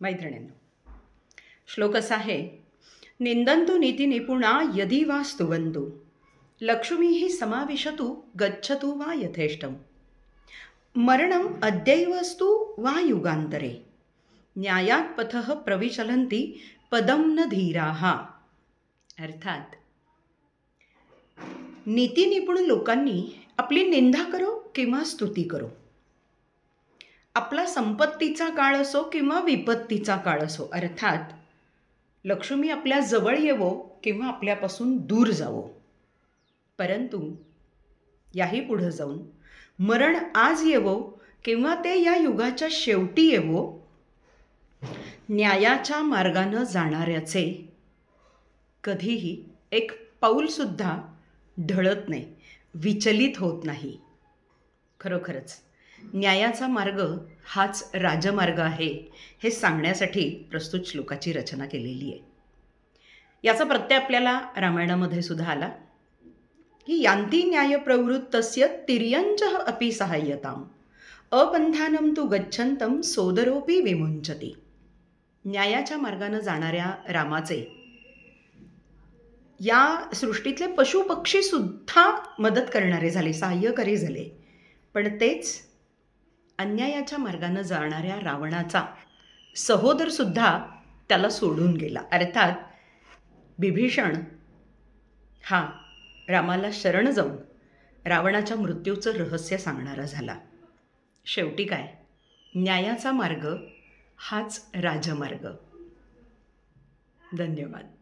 मैत्रिणींनो, श्लोक असा आहे, निंदन्तु नीतिनिपुणा यदि वा स्तुवन्तु लक्ष्मीः समाविशतु गच्छतु वा यथेष्टम मरणम अद्यैवस्तु वा युगांतरे न्यायात पथः प्रविचलन्ति पदम न धीराः. अर्थात नीतिनिपुण लोकांनी आपली निंदा करो किंवा स्तुती करो, आपला संपत्तीचा काळ असो किंवा विपत्तीचा काळ असो, अर्थात लक्ष्मी आपल्या जवळ येवो किंवा आपल्यापासून दूर जावो, परंतु याही पुढे जाऊन मरण आज येवो किंवा ते या युगाच्या शेवटी येवो, न्यायाच्या मार्गानं जाणाऱ्याचे कधीही एक पाऊलसुद्धा ढळत नाही, विचलित होत नाही. खरोखरच न्यायाचा मार्ग हाच राजमार्ग आहे हे सांगण्यासाठी प्रस्तुत श्लोकाची रचना केलेली आहे. याचा प्रत्यय आपल्याला रामायणामध्ये सुद्धा आला की यांती न्याय प्रवृत्तस्य तिर्यंचः अपि सहाय्यताम अपंथानम तु गच्छन्तम सोदरोपि विमुंचती. न्यायाच्या मार्गाने जाणाऱ्या रामाचे या सृष्टीतले पशु पक्षी सुद्धा मदत करणारे झाले, सहाय्यकारी झाले, पण तेच अन्यायाच्या मार्गाने जाणाऱ्या रावणाचा सहोदर सुद्धा त्याला सोडून गेला. अर्थात विभीषण हा रामाला शरण जाऊन रावणाच्या मृत्यूचं रहस्य सांगणारा झाला. शेवटी काय, न्यायाचा मार्ग हाच राजमार्ग. धन्यवाद.